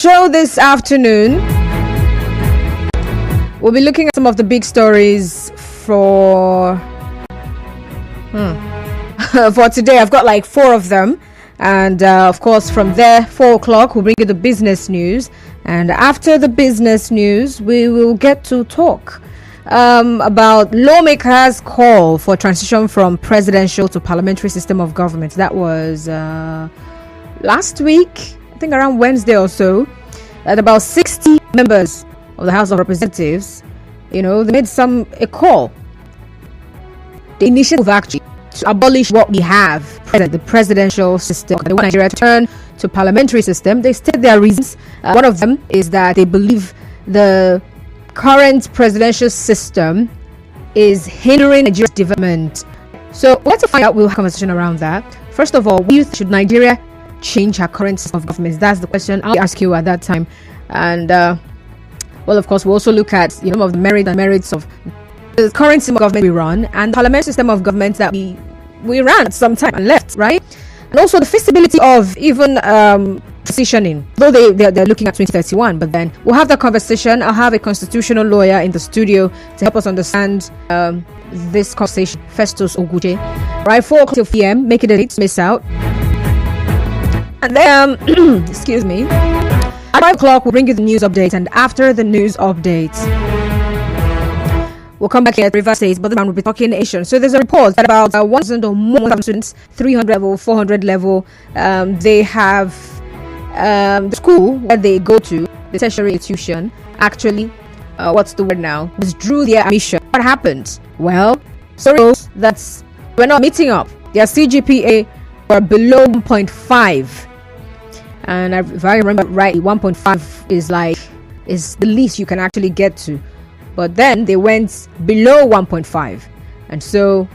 Show this afternoon, we'll be looking at some of the big stories for for today. I've got like 4 of them, and of course from there 4 o'clock we'll bring you the business news, and after the business news we will get to talk about lawmakers' call for transition from presidential to parliamentary system of government. That was last week, I think around Wednesday or so, that about 60 members of the House of Representatives, they made a call. The initiative actually to abolish what we have, the presidential system. They want Nigeria to turn to parliamentary system. They state their reasons. One of them is that they believe the current presidential system is hindering Nigeria's development. So let's find out. We'll have a conversation around that. First of all, should Nigeria change her current system of government? That's the question I'll ask you at that time. And well, of course, we'll also look at some of the merits of the current system of government we run and the parliamentary system of government that we ran at some time and left, right? And also the feasibility of even transitioning, though they're looking at 2031. But then we'll have that conversation. I'll have a constitutional lawyer in the studio to help us understand this conversation, Festus Oguje, right? 4 o'clock till PM. Make it a date, miss out. And then excuse me, at 5 o'clock we'll bring you the news update, and after the news update we'll come back here at River State, but the man will be talking nation. So there's a report that about 1,000 or more students, 300 level, 400 level, they have the school where they go to, the tertiary institution, actually, what's the word now, withdrew their admission. What happened? Well, sorry, that's we're not meeting up. Their CGPA were below 1.5. And if I remember rightly, 1.5 is the least you can actually get to. But then they went below 1.5, and so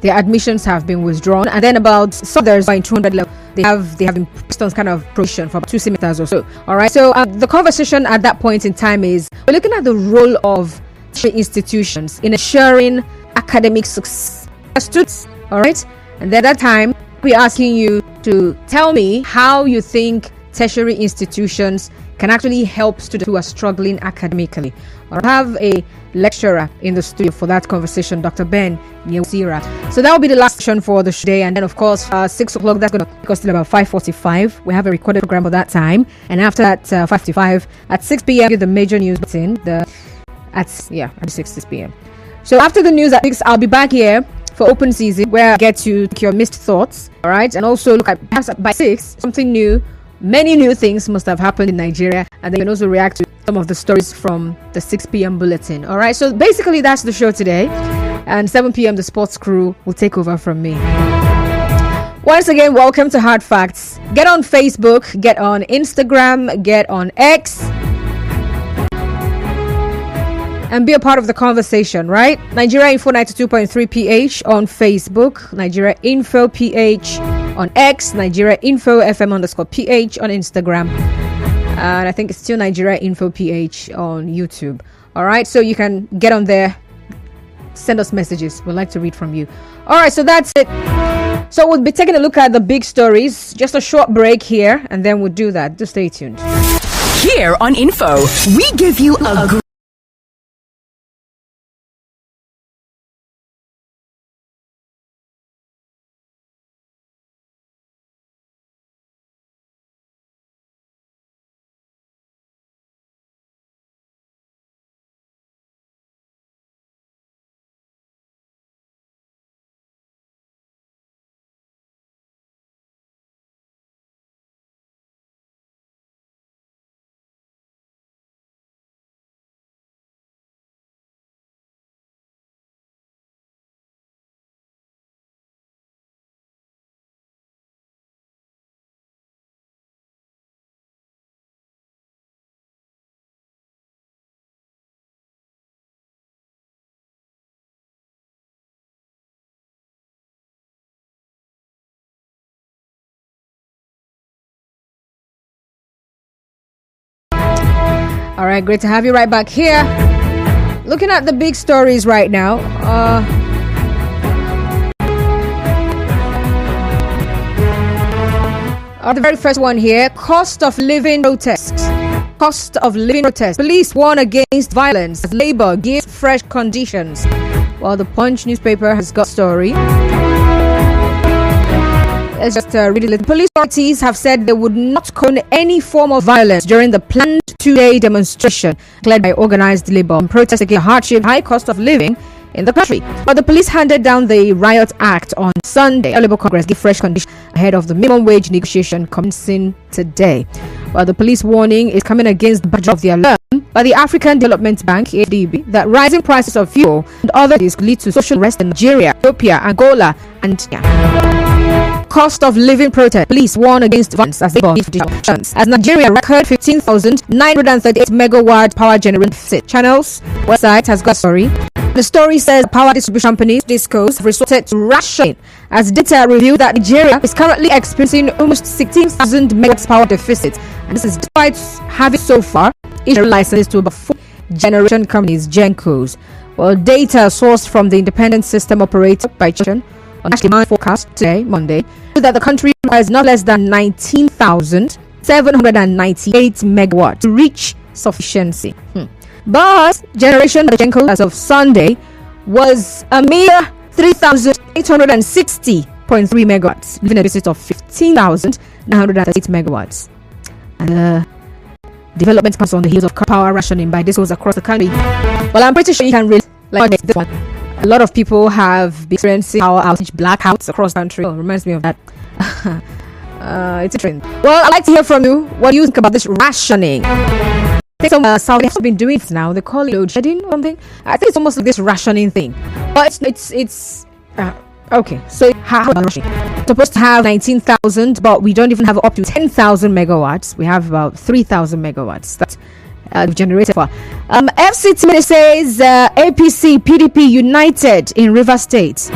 their admissions have been withdrawn. And then about some others are in 200 level. They have been placed on kind of probation for about 2 semesters or so. All right. So the conversation at that point in time is we're looking at the role of institutions in assuring academic success for students. All right. And at that time, we're asking you to tell me how you think tertiary institutions can actually help students who are struggling academically. I'll have a lecturer in the studio for that conversation, Dr. Ben Nyewsira. So that will be the last session for the day. And then, of course, 6 o'clock, that's going to take us till about 5:45. We have a recorded program for that time. And after that, 5:55, at 6 p.m., the major news bulletin, at 6 p.m. So after the news at 6, I'll be back here for open season, where I get to take your missed thoughts, all right? And also look at, perhaps by 6, something new. Many new things must have happened in Nigeria, and they can also react to some of the stories from the 6 p.m. bulletin. All right, so basically that's the show today, and 7 p.m. the sports crew will take over from me. Once again, welcome to Hard Facts. Get on Facebook, get on Instagram, get on X, and be a part of the conversation, right? Nigeria Info 92.3 PH on Facebook, Nigeria Info PH on X, Nigeria Info FM _PH on Instagram, and I think it's still Nigeria Info PH on YouTube. All right, so you can get on there, send us messages. We'd like to read from you. All right, so that's it. So we'll be taking a look at the big stories. Just a short break here, and then we'll do that. Just stay tuned. Here on Info, we give you a All right, great to have you right back here. Looking at the big stories right now. The very first one here, cost of living protests. Cost of living protests. Police warn against violence as Labour gives fresh conditions. Well, the Punch newspaper has got a story. Let's just read it. Police authorities have said they would not condone any form of violence during the planned two-day demonstration led by organised Labour in protest against hardship, high cost of living in the country. But the police handed down the Riot Act on Sunday. The Labour Congress give fresh conditions ahead of the minimum wage negotiation commencing today. Well, the police warning is coming against the budget of the alarm by the African Development Bank (ADB) that rising prices of fuel and other things could lead to social unrest in Nigeria, Ethiopia, Angola, and Kenya. Cost of living protest. Police warn against violence as they as Nigeria record 15,938 megawatt power generation deficit. Channels website has got a story. The story says power distribution companies, DISCOs, have resorted to rationing as data reveal that Nigeria is currently experiencing almost 16,000 megawatts power deficit, and this is despite having so far issued licenses to about 4 generation companies, GENCOs. Well, data sourced from the independent system operator by China on national demand forecast today, Monday, shows that the country requires not less than 19,798 megawatts to reach sufficiency. But generation of the GENCO as of Sunday was a mere 3,860.3 megawatts, leaving a deficit of 15,938 megawatts. And development comes on the heels of power rationing by DISCOs across the country. Well, I'm pretty sure you can relate like this one. A lot of people have been experiencing power outage blackouts across the country. Oh, reminds me of that. It's a trend. Well, I'd like to hear from you. What do you think about this rationing? I think some Saudi have been doing it now. They call it load shedding or something. I think it's almost like this rationing thing. But it's okay. So how rationing? We're supposed to have 19,000, but we don't even have up to 10,000 megawatts. We have about 3,000 megawatts that we've generated for. FCT Minister says APC PDP united in River State.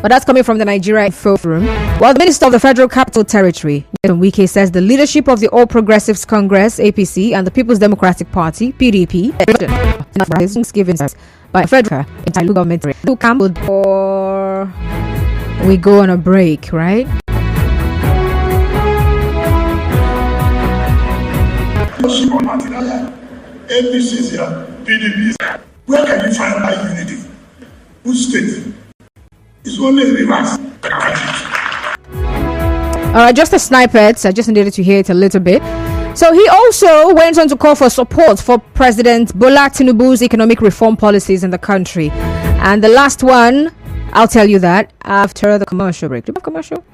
But that's coming from the Nigeria Info Forum. While the Minister of the Federal Capital Territory, Wike, says the leadership of the All Progressives Congress, APC, and the People's Democratic Party, PDP, Thanksgiving by federal and government to come or we go on a break, right? APC here, PDP. Where can you find that unity? Which state? It's only reverse. Alright, just a snippet. I just needed to hear it a little bit. So he also went on to call for support for President Bola Tinubu's economic reform policies in the country. And the last one, I'll tell you that after the commercial break. Do we have commercial?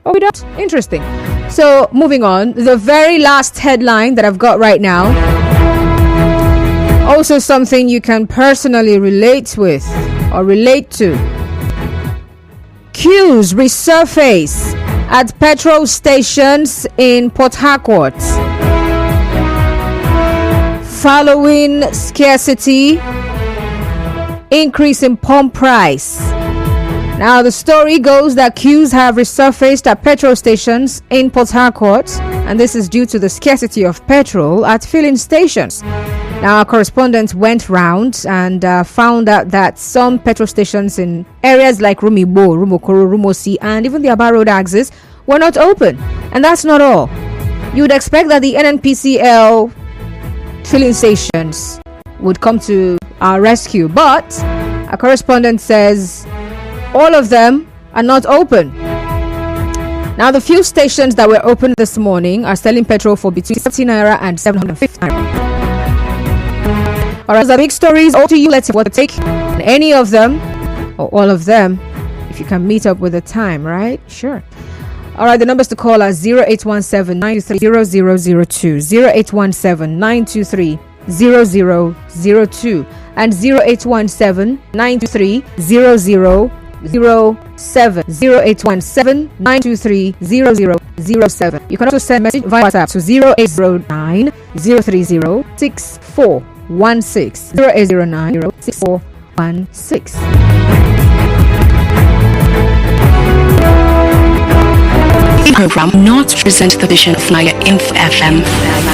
Oh, we don't? Interesting. So moving on, the very last headline that I've got right now. Also something you can personally relate with or relate to. Queues resurface at petrol stations in Port Harcourt following scarcity, increase in pump price. Now the story goes that queues have resurfaced at petrol stations in Port Harcourt, and this is due to the scarcity of petrol at filling stations. Now, our correspondent went round and found out that some petrol stations in areas like Rumibo, Rumokoro, Rumosi, and even the Aba Road axis were not open. And that's not all. You would expect that the NNPCL filling stations would come to our rescue, but our correspondent says all of them are not open. Now, the few stations that were open this morning are selling petrol for between 70 naira and 750 naira. Alright, the big stories all to you. Let's see what to take on any of them or all of them if you can meet up with the time, right? Sure. Alright, the numbers to call are 0817 923 0817 923 and 0817 923 0817 923 0007. You can also send message via WhatsApp to 0809 030 6416 0809 6416. Program not present the vision of Naya Info FM.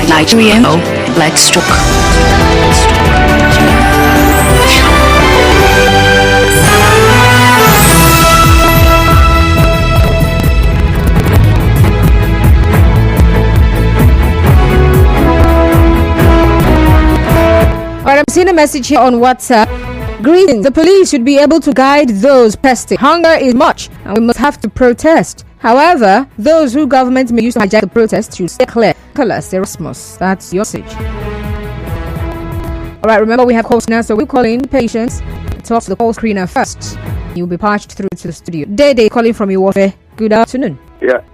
Nigeria, let's talk. Seen a message here on WhatsApp. Greetings. The police should be able to guide those pesting. Hunger is much, and we must have to protest. However, those who government may use to hijack the protest should stay clear. Nicholas Erasmus, that's your message. All right, remember we have calls now, so we'll call in. Patience. Talk to the call screener first. You'll be patched through to the studio. Day calling from Iwofe. Good afternoon. Yeah.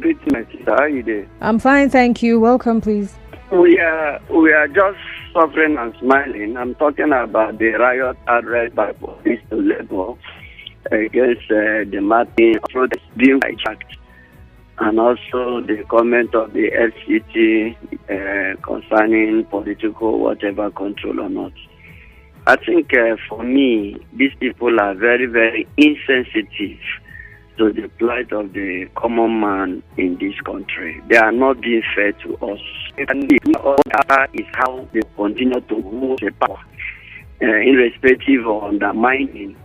Good to my sister. How are you doing? I'm fine, thank you. Welcome, please. We are just suffering and smiling. I'm talking about the riot addressed by police to Labour against the Martin protest being hijacked, and also the comment of the FCT concerning political whatever control or not. I think for me, these people are very, very insensitive to the plight of the common man in this country. They are not being fair to us. And all that is how they continue to hold the power, irrespective of undermining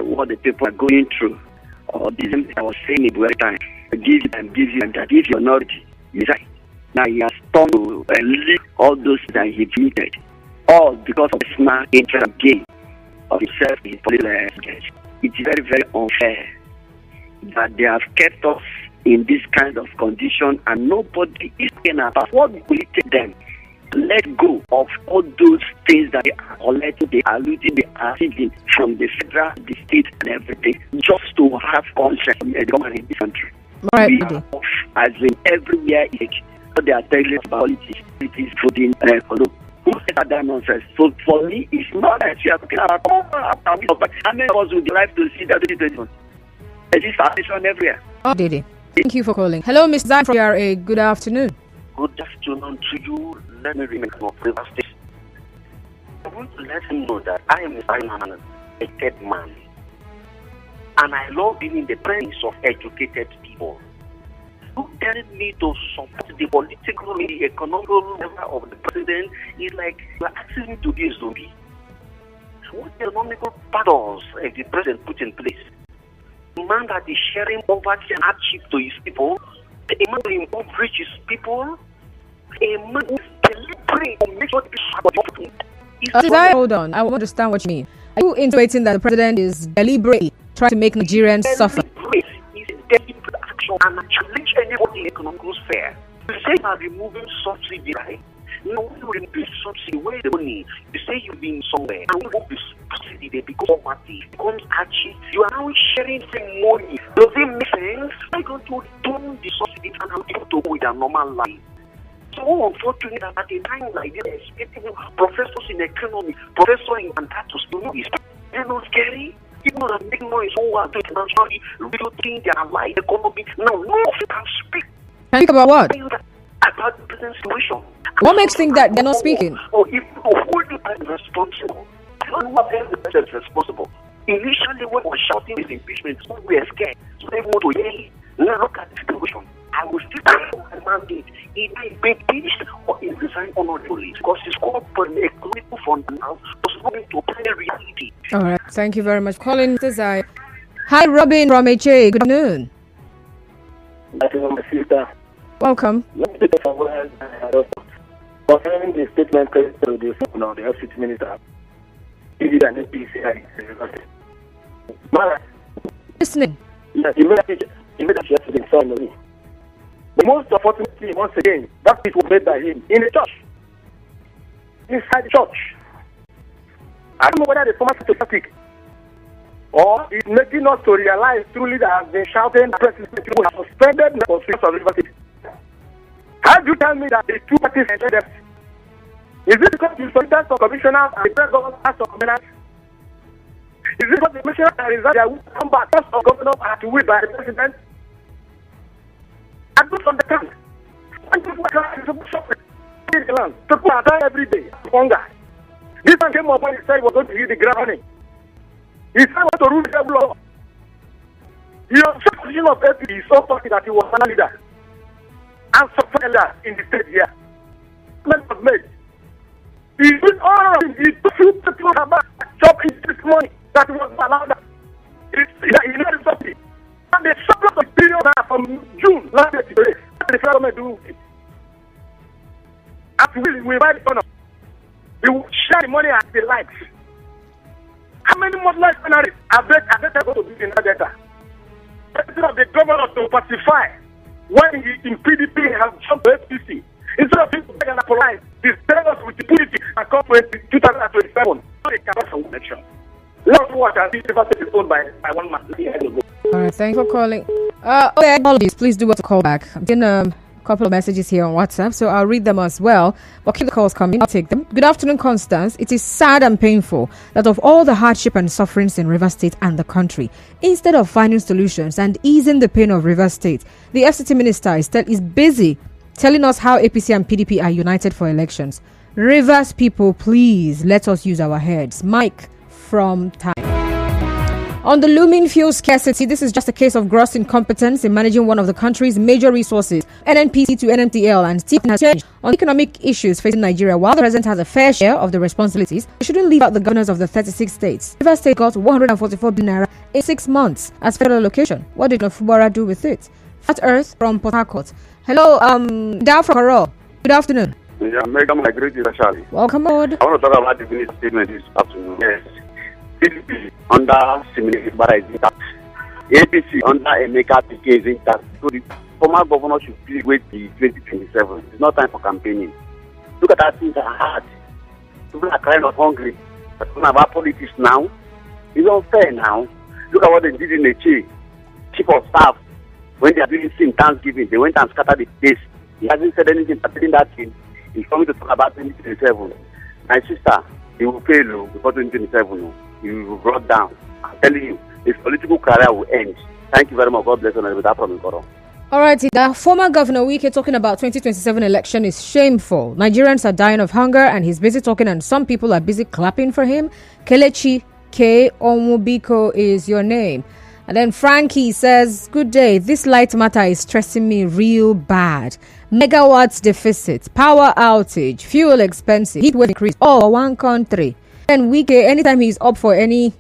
what the people are going through. Or this, I was saying it every time. Give them that if you're not, you say. Now he has turned to leave all those that he created, all because of the smart interest gain of himself in political engagement. It is very, very unfair that they have kept us in this kind of condition, and nobody is saying about what will it take them to let go of all those things that they are collecting, they are looting, they are receiving from the federal, the state, and everything, just to have conscience in the government in this country. Right. We are off, as in everywhere they are telling us about politics, it is voting. Who said that nonsense? So for me, it's not that you are talking about how many of us would like to see that 2021. There is salvation everywhere. Oh, Dede. Thank you for calling. Hello, Ms. Zan from PRA. Good afternoon. Good afternoon to you. Let me remain of River State. I want to let him know that I am a educated man. And I love being in the presence of educated people. You telling me to support the political, the economical level of the president is like you are asking me to be a zombie. What economical battles has the president put in place? A man that is sharing poverty and hardship to his people, a man who impoverishes his people, a man who is deliberate to make sure people hold on, I want to understand what you mean. Are you insinuating that the president is deliberately trying to make Nigerians suffer? It's a deliberate action, and I challenge anybody in the economical sphere. You say you are removing subsidy, right? No, you remove subsidy, where the money? You say you've been somewhere, and we won't be subsidy, they become poverty, becomes hardship. You are now sharing the money. Does it make sense? Why don't you return the subsidy and allow people to go with their normal life? So unfortunate that at a time like this, people, professors in economy, professors in status, you know, it's not scary. People are making noise over internationally, rebuilding their life, economy. No one can speak. Think about what? About the present situation. What makes you think that they're not speaking? Or if people hold the president responsible, I don't know what the president is responsible. Initially, when we were shouting this impeachment, we were scared. So they want to yell. Now look at the situation. I will still for my mandate. Either he be impeached or he resign honorably, because it's called for an economical fundamental possible to play reality. All right. Thank you very much. Colin Desai. Hi, Robin from HA. Good afternoon. My sister. Welcome. Let me take a word concerning the statement credited to the FCT Minister. He did an APC. Listening. Yes, he made a yesterday, sorry. But most unfortunately, once again, that speech was made by him in the church. Inside the church. I don't know whether the former statistic or it's making us to realize truly that has been shouting that people have suspended the constitution of River State. How do you tell me that the two parties enjoy them? Is it because the solicitors for commissioners and the press governors have some commissioners? Is it because the commissioners are reserved their will come back first of governors are to will by the president? I don't understand. When people are suffering in the land, people are dying every day of hunger. This man came up when he said he was going to hit the ground running. He said he was to rule the law. He was the position of FPD. He so lucky that he was a leader. And suffering in the state here. That was made. He did all of it. He took people about job in this money that was allowed. He needed something. And the surplus of billion from June last year to today. What did the federal government do? As we buy the economy. He will share out the money as they like. How many more refineries are better going to be in that data? Instead of the governor to pacify when he in PDP has jumped to FCT, instead of people begging and apologize, they tell us with impunity and come to 2027. So they cannot from election. Let's watch as this Resurface is owned by one man. All right, thanks for calling. Apologies, please do want to call back. I'm getting a couple of messages here on WhatsApp, so I'll read them as well. But keep the calls coming. I'll take them. Good afternoon, Constance. It is sad and painful that of all the hardship and sufferings in Rivers State and the country, instead of finding solutions and easing the pain of Rivers State, the FCT Minister is busy telling us how APC and PDP are united for elections. Rivers people, please let us use our heads. Mike from Time. On the looming fuel scarcity, this is just a case of gross incompetence in managing one of the country's major resources. NNPC to NMTL and Stephen has changed on economic issues facing Nigeria. While the president has a fair share of the responsibilities, we shouldn't leave out the governors of the 36 states. Rivers State got 144 billion naira in 6 months as federal allocation. What did Nofubara do with it? Flat Earth from Port Harcourt. Hello, Dow from Petrol. Good afternoon. Yeah, Megan, my great Shali. Welcome aboard. I want to talk about the minister statement this afternoon. Yes. PDP under Simile Bara is intact. APC under Emeka Pike is intact. So the former governor should please wait till 2027. It's not time for campaigning. Look at that, things are hard. People are kind of hungry. But when about politics now, it's unfair now. Look at what they did in the chief of staff. When they are doing sin Thanksgiving, they went and scattered the place. He hasn't said anything pertaining that thing. He's coming to talk about 2027. My sister, he will fail before 2027. He will be brought down. I'm telling you, his political career will end. Thank you very much. God bless you. And from Nkoro. All right, the former Governor Wike talking about 2027 election is shameful. Nigerians are dying of hunger and he's busy talking and some people are busy clapping for him. Kelechi K. Omubiko is your name. And then Frankie says, good day. This light matter is stressing me real bad. Megawatts deficit, power outage, fuel expensive, heat wave increase, all one country. And Wike, anytime he's up for any...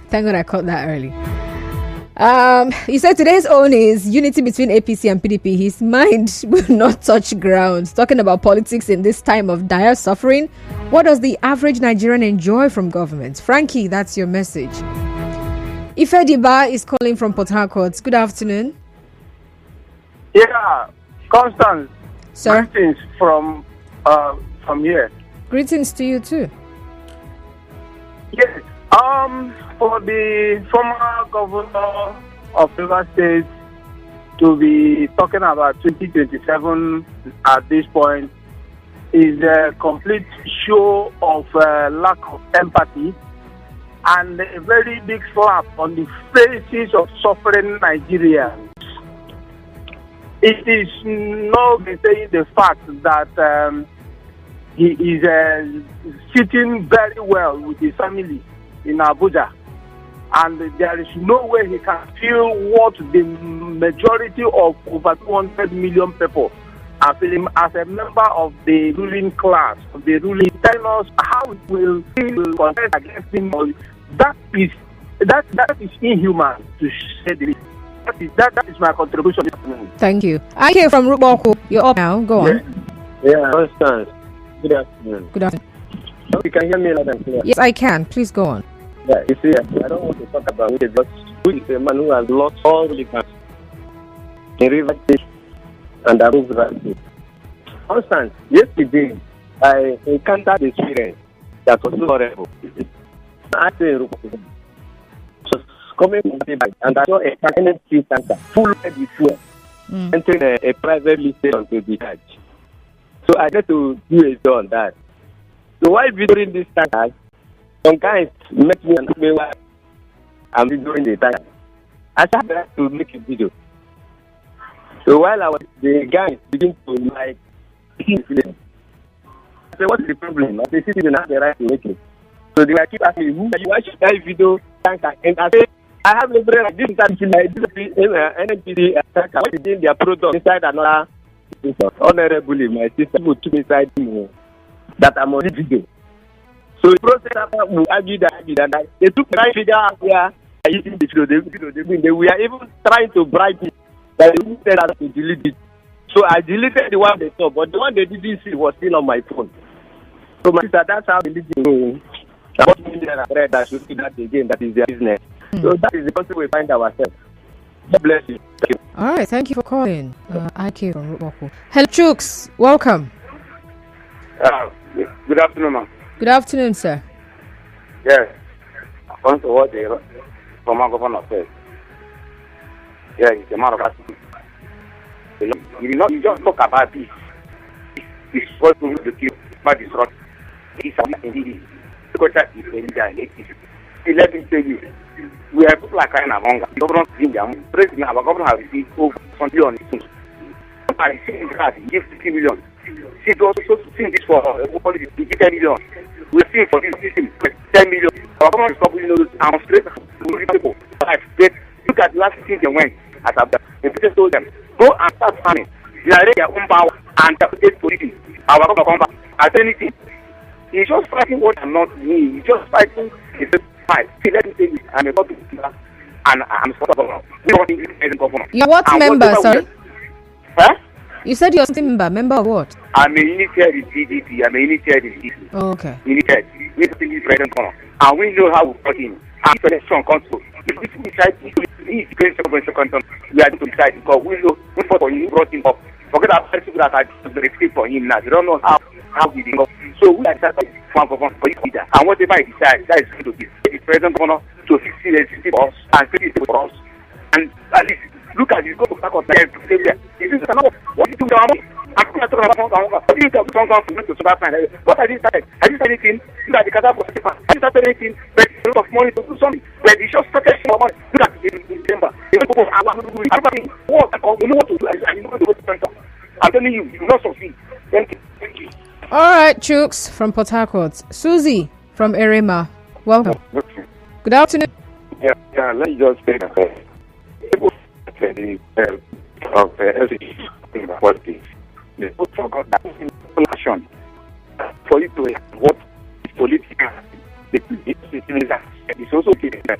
Thank God I caught that early. He said today's own is unity between APC and PDP. His mind will not touch ground. Talking about politics in this time of dire suffering. What does the average Nigerian enjoy from government? Frankie, that's your message. Ife Diba is calling from Port Harcourt. Good afternoon. Yeah, Constance. Sir. Greetings from here. Greetings to you too. Yes. For the former governor of Rivers State to be talking about 2027 at this point is a complete show of lack of empathy and a very big slap on the faces of suffering Nigerians. It is not saying the fact that he is sitting very well with his family in Abuja, and there is no way he can feel what the majority of over 200 million people are feeling as a member of the ruling class, of the ruling. Tell us how it will contest against him. That is inhuman, to say the least. That is my contribution. Thank you. I hear from Ruboku. You're up now. Go on. Yeah, Constance. Good afternoon. Good afternoon. You can hear me loud and clear. Yes, I can. Please go on. Yeah, you see, I don't want to talk about it, but who is a man who has lost all relevance in River State and above River State. Constance, yesterday I encountered a experience that was so horrible. I was coming from the bike and I saw a NNP tanker full of fuel entering a private listed onto the charge. So I had to do a job on that. So while videoing this tanker, some guys met me and asked me why I'm videoing the tanker. I started to make a video. So while I was, the guys begin to like, I said, what's the problem? I said, citizen has the right to make it. So they keep asking me, why should I video tanker? And I said, I have a brand like this NNPC tanker. What is in their product inside another? Honorably, my sister would took inside that I'm on the video. So the process after we argued and they took the right figure out here using the video. They were even trying to bribe me that they said that to delete it. So I deleted the one they saw, but the one they didn't see was still on my phone. So my sister, that's how they did it. What million I read that should see that again, that is their business. So that is the country we find ourselves. God bless you. Thank you. All right, thank you for calling. IK from Rookwoku. Hello, Chooks. Welcome. Good afternoon, ma'am. Good afternoon, sir. Yes. According to what the former governor said, it's a matter of attitude. You just talk about this. It's what to do to about this rock. It's indeed. Because that is very dialectic. Let me tell you, we have people like Karen Avonga. The governor president, our governor has received over 20 million. I see that he gives 50 million. She also seen this for policy, 10 million. We see for this system 10 million. Our government is not putting those arms straight to people. Look at the last thing they went at the president told them, go and start farming. They are their own power and take politics. Our government come back as anything. He's just fighting what I'm not me. He's just fighting his fight. See, let me say this. I'm a public figure and I'm a governor. We want English as governor. You're what and member, sorry? Huh? You said you're something member. Member of what? I'm a unitary in GDP. I'm a unitary in GDP. Oh, okay. Unitary. We're the president governor. And we know how we work in. And if election comes to, if we decide, if we are going to decide because we know, we fought for him, we brought him up. Forget about people that are escape for him now. They don't know how he did go. So we are decided for his leader. And whatever he decides, that is going to be the president governor to 60 for us and 50 for us. And at least, look at this, go back on the end. This is another. What do you do with our money? I'm talking about what do you do with what have you started? Have you started anything? Look at the Qatar. Have you started anything? But a lot of money to do something. But it's just started some money. Look at it in December. You know what to do. And you know what to go to center. I'm telling you, you will not succeed. Thank you. All right, Chooks from Port Harcourt. Susie from Erema. Welcome. Okay. Good afternoon. Yeah, let's just say that people of FCT what things. They forgot that action for you to what is political. It's also okay that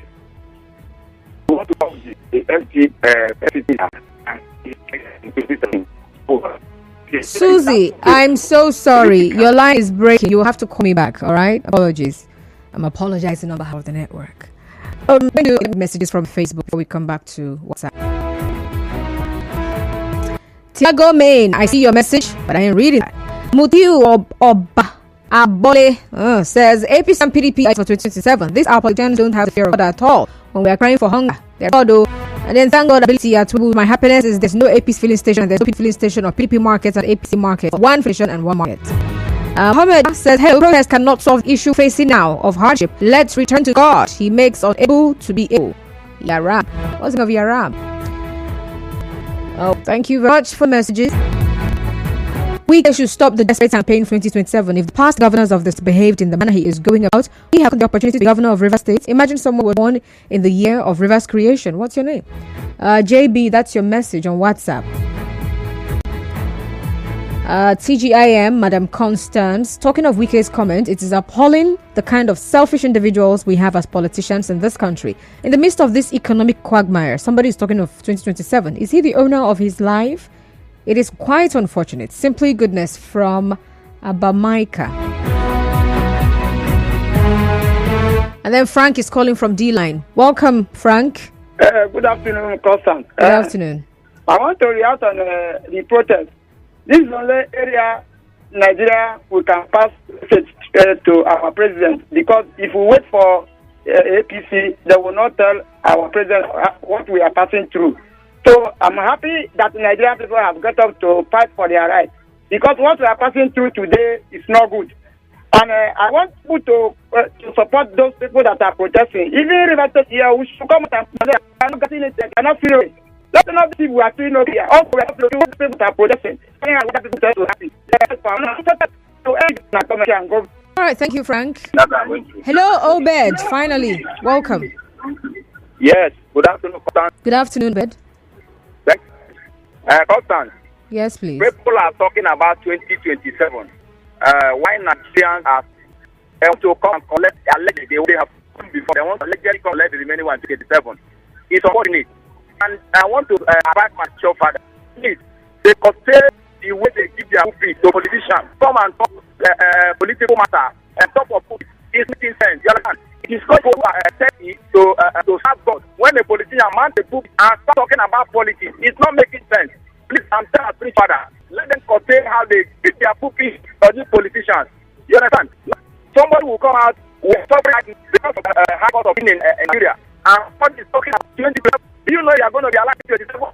you want to talk the FCT Susie, I'm so sorry. Your line is breaking. You will have to call me back, all right? Apologies. I'm apologizing on behalf of the network. Let me do messages from Facebook before we come back to WhatsApp. Tiago Main, I see your message, but I ain't reading that. Mutiu Oba Abole says APC and PDP for 2027. These our politicians don't have to fear of God at all when we are crying for hunger. They're God, though. And then thank God ability to my happiness is there's no APC filling station, there's no PDP filling station or PDP markets and APC markets. One filling station and one market. Mohammed says, hey, protest cannot solve the issue facing now of hardship. Let's return to God. He makes unable to be able. Yaram. What's the name of Yaram? Oh, thank you very much for messages. We should stop the desperate campaign 2027. If the past governors of this behaved in the manner he is going about, we have the opportunity to be governor of Rivers State. Imagine someone was born in the year of Rivers creation. What's your name? JB, that's your message on WhatsApp. TGIM, Madam Constance. Talking of Wike's comment, it is appalling the kind of selfish individuals we have as politicians in this country. In the midst of this economic quagmire, somebody is talking of 2027. Is he the owner of his life? It is quite unfortunate. Simply goodness from Abamaika. And then Frank is calling from D-Line. Welcome, Frank. Good afternoon, Constance. Good afternoon. I want to react on the protest. This is the only area Nigeria we can pass to our president, because if we wait for APC, they will not tell our president what we are passing through. So I'm happy that Nigerian people have got up to fight for their rights, because what we are passing through today is not good. And I want people to support those people that are protesting. Even River here, we should come and they cannot feel it. Let's not see we are feeling okay. Also, we have to do people that are protesting. All right, thank you, Frank. Hello, Obed. Finally, welcome. Yes, good afternoon, Constance. Good afternoon, Obed. Constance. Yes, please. People are talking about 2027. Why Nigerians are to come and collect allegedly they have before they want to allegedly collect the remaining 127. It's unfortunate. And I want to advise my child father, please, they curtail the way they give their fees to politicians. Come and talk political matter and talk of food. It's making sense. You understand? It is not to serve God. When a politician man the book and start talking about politics, it's not making sense. Please, I'm telling our spiritual father, let them curtail how they give their pulpit to these politicians. You understand? Somebody will come out with something because of Harcourt opinion in Nigeria, and what is talking about 20 people. Do you know you are going to be allowed to 27?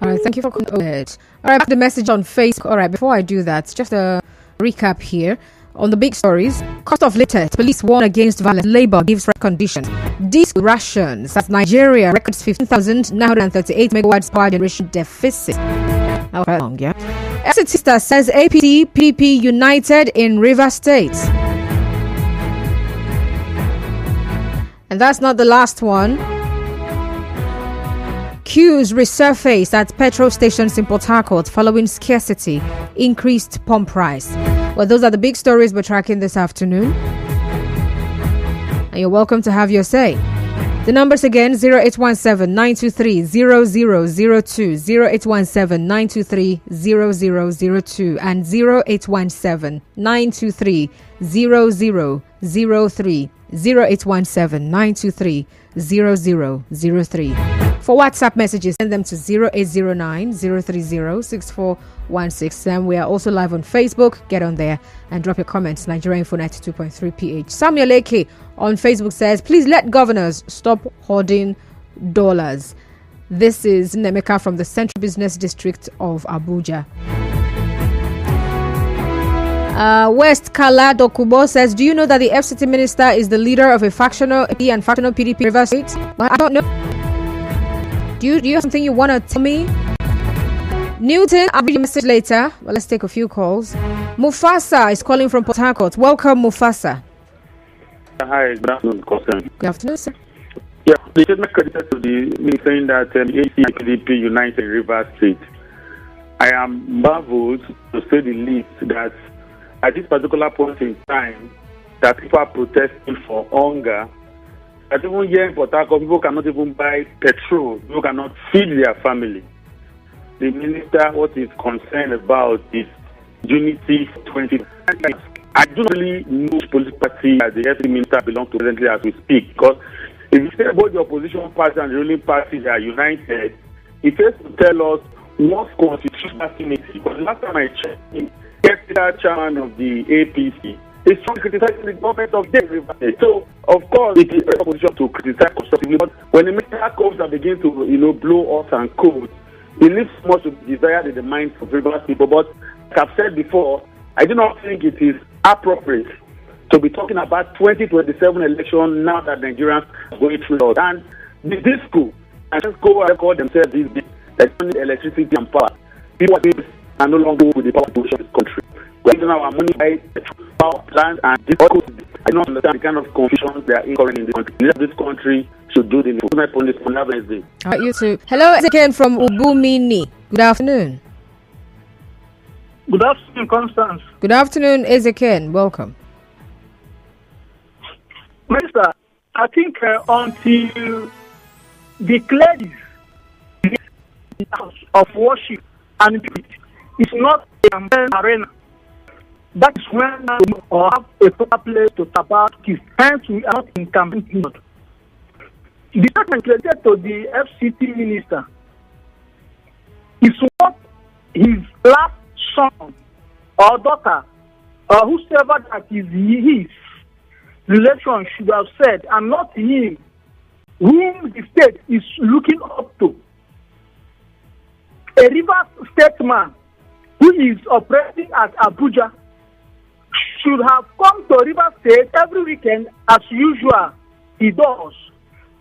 All right, thank you for calling. All right, back to the message on Facebook. All right, before I do that, just a recap here on the big stories. Cost of living, police warn against violence. Labour gives conditions. Diesel rations. As Nigeria records 15,938 megawatts power generation deficit. Okay, long, yeah. FCT says APC PDP united in River State. And that's not the last one. Queues resurface at petrol stations in Port Harcourt following scarcity, increased pump price. Well, those are the big stories we're tracking this afternoon. And you're welcome to have your say. The numbers again, 0817-923-0002, 0817-923-0002, and 0817-923-0003, 0817-923-0003. For WhatsApp messages, send them to 0809-030-6416. And we are also live on Facebook. Get on there and drop your comments. Nigeria Info 92.3 PH. Samuel Eke on Facebook says, please let governors stop hoarding dollars. This is Nemeka from the Central Business District of Abuja. West Kala Dokubo says, do you know that the FCT Minister is the leader of a factional AP and factional PDP River State? I don't know. Do you have something you want to tell me? Newton, I'll read your message later. Well, let's take a few calls. Mufasa is calling from Port Harcourt. Welcome, Mufasa. Hi, good afternoon, Cousin. Good afternoon, sir. Yeah, the statement credited to the me saying that AC and PDP united in River State. I am marveled, to say the least, that at this particular point in time, that people are protesting for hunger. That even here in Port Harcourt, people cannot even buy petrol. People cannot feed their family. The minister, what is concerned about is unity for 20. I don't really know which political party that the FCT minister belongs to presently as we speak. Because if you say both the opposition party and the ruling party are united, it has to tell us what constitutes that unity. Because last time I checked, the chairman of the APC is strongly criticizing the government of the River State. So, of course, it is a position to criticize constructively. But when the minister comes and begins to, blow us and code, it leaves much to desire in the minds of River people. But like I've said before, I do not think it is appropriate to be talking about 2027 election now that Nigerians are going through it. And this school, and just go and record themselves these days, that only electricity and power. People are no longer with the power to this country. We're using our money by power plants and this. I don't understand the kind of confusion they are incurring in this country. This country should do the needful. My point is, have a nice day. All right, you too. Hello, again from Ubumini. Good afternoon. Good afternoon, Constance. Good afternoon, Ezekiel. Welcome. Minister, I think until the clergy of worship and it's not a arena, that is when we have a proper place to tap out kids. Hence, we are not in campaign mode. The statement related to the FCT Minister is what his last son or daughter or whosoever that is his relation should have said, and not him, whom the state is looking up to. A River State man who is operating at Abuja should have come to River State every weekend as usual he does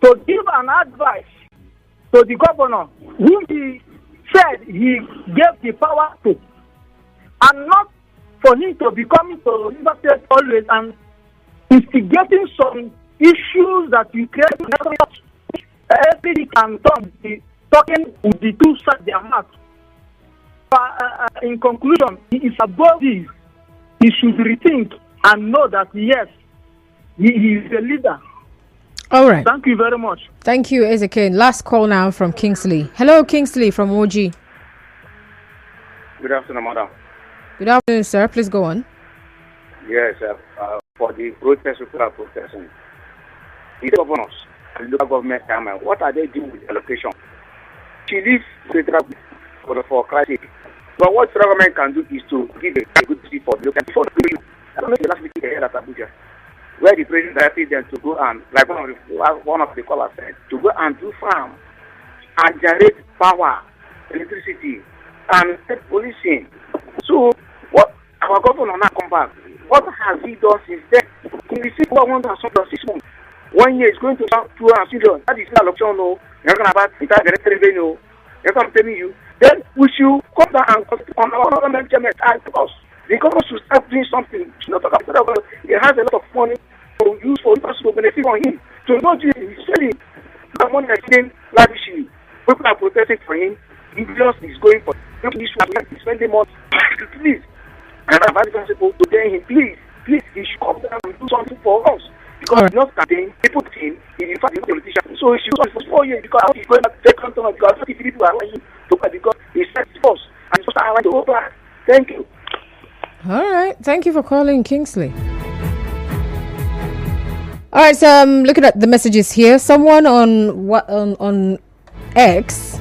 to give an advice to the governor whom he said he gave the power to, and not for him to be coming to River State always and instigating some issues that you create every week and talking with the two sides of their mouth. In conclusion, he is above this. He should rethink and know that yes, he is a leader. All right. Thank you very much. Thank you, Ezekiel. Last call now from Kingsley. Hello, Kingsley from OG. Good afternoon, madam. Good afternoon, sir. Please go on. Yes, for the protest people are protesting. The governors and local government, what are they doing with the allocation? She leaves federal for crisis. But what the government can do is to give a good seat for the local. I don't know if the last meeting here at Abuja, where the president directed them to go and, like one of the callers said, to go and do farm and generate power, electricity, and policing. So, what our governor now come back? What has he done since then? In the 6 months, 1 year is going to start 2 and 6 months. That is not option, no. You're going to have direct revenue. That's what I'm telling you. Then we should come down and on our government us. The government should start doing something. Not talk about it. It has a lot of money to use for us to benefit from him. So not just he's selling the money that's getting lavishly. People are protesting for him. He just is going for he's spending money. Please. And I'm advising people to tell him, please, he should come down and do something for us. Because he's not campaigning, people to him, in fact, he's not a politician. So he should do it for 4 years because he's going to take control because 30 people are lying to because he sets first and so I want to go back. Thank you. All right. Thank you for calling, Kingsley. All right, so I'm looking at the messages here. Someone on X,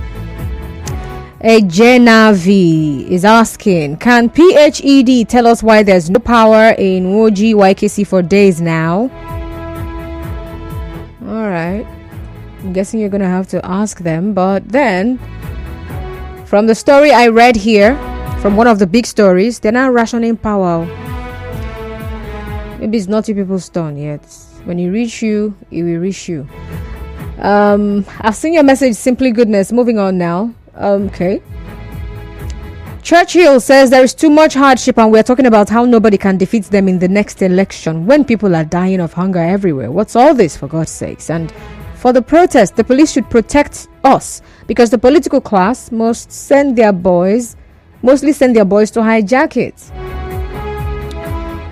a Genavi, is asking, can PHED tell us why there's no power in Woji YKC for days now? All right. I'm guessing you're going to have to ask them. But then, from the story I read here, from one of the big stories, they're now rationing power. Maybe it's not you people's turn yet. When it reach you, it will reach you. I've seen your message, Simply Goodness. Moving on now. Okay. Churchill says there is too much hardship and we're talking about how nobody can defeat them in the next election when people are dying of hunger everywhere. What's all this, for God's sakes? And for the protest, the police should protect us because the political class mostly send their boys to hijack it.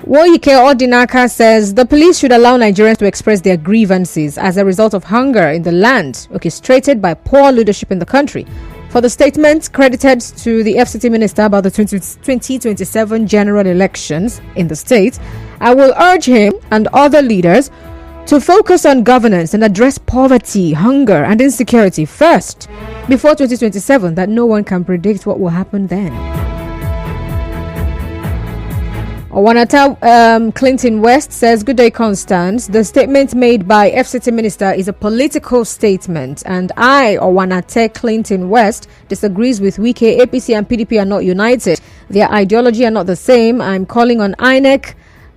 Woyike Odinaka says the police should allow Nigerians to express their grievances as a result of hunger in the land orchestrated by poor leadership in the country. For the statement credited to the FCT Minister about the 2027 general elections in the state, I will urge him and other leaders to focus on governance and address poverty, hunger and insecurity first before 2027, that no one can predict what will happen then. Owanata Clinton West says, good day, Constance. The statement made by FCT Minister is a political statement, and I, Owanata Clinton West, disagrees with Wike. APC and PDP are not united. Their ideology are not the same. I'm calling on INEC,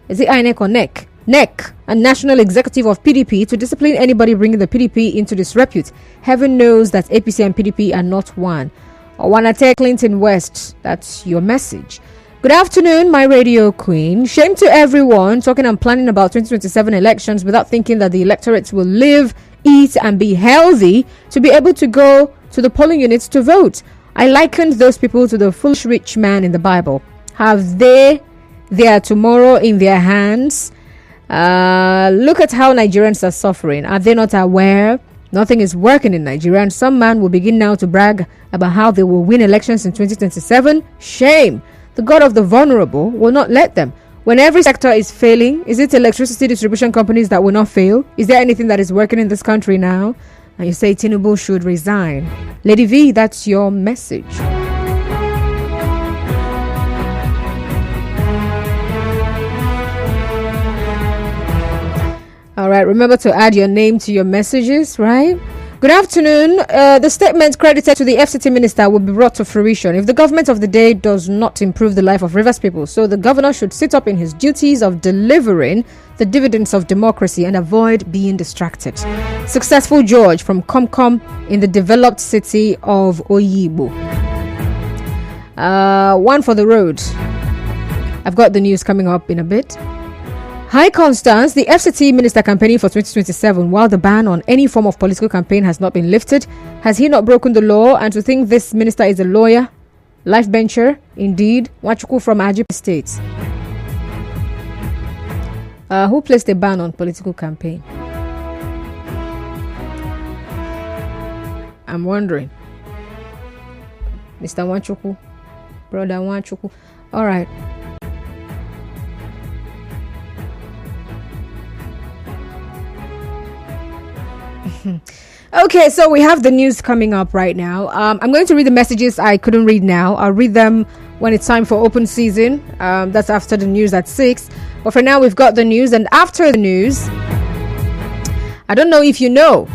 is it INEC or NEC? NEC, a national executive of PDP, to discipline anybody bringing the PDP into disrepute. Heaven knows that APC and PDP are not one. Owanata Clinton West, that's your message. Good afternoon, my radio queen. Shame to everyone talking and planning about 2027 elections without thinking that the electorates will live, eat and be healthy to be able to go to the polling units to vote. I likened those people to the foolish rich man in the Bible. Have they their tomorrow in their hands? Look at how Nigerians are suffering. Are they not aware? Nothing is working in Nigeria, and some man will begin now to brag about how they will win elections in 2027. Shame. The God of the vulnerable will not let them. When every sector is failing, is it electricity distribution companies that will not fail? Is there anything that is working in this country now? And you say Tinubu should resign. Lady V, that's your message. All right, remember to add your name to your messages, right? Good afternoon. The statement credited to the FCT Minister will be brought to fruition if the government of the day does not improve the life of Rivers people. So the governor should sit up in his duties of delivering the dividends of democracy and avoid being distracted. Successful George from Comcom in the developed city of Oyibo. One for the road. I've got the news coming up in a bit. Hi Constance, the FCT Minister campaigning for 2027, while the ban on any form of political campaign has not been lifted, has he not broken the law? And to think this minister is a lawyer, life bencher, indeed. Wachuku from Ajip State. Who placed a ban on political campaign? I'm wondering. Mr. Wanchuku, Brother Wanchuku. All right. Okay, so we have the news coming up right now. I'm going to read the messages I couldn't read now. I'll read them when it's time for open season. That's after the news at 6. But for now, we've got the news. And after the news, I don't know if you know,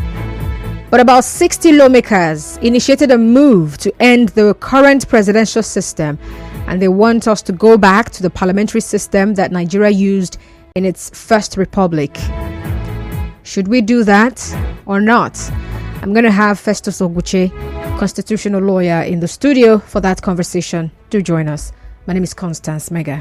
but about 60 lawmakers initiated a move to end the current presidential system. And they want us to go back to the parliamentary system that Nigeria used in its first republic. Should we do that or not? I'm going to have Festus Oguche, constitutional lawyer, in the studio for that conversation. Do join us. My name is Constance Mega.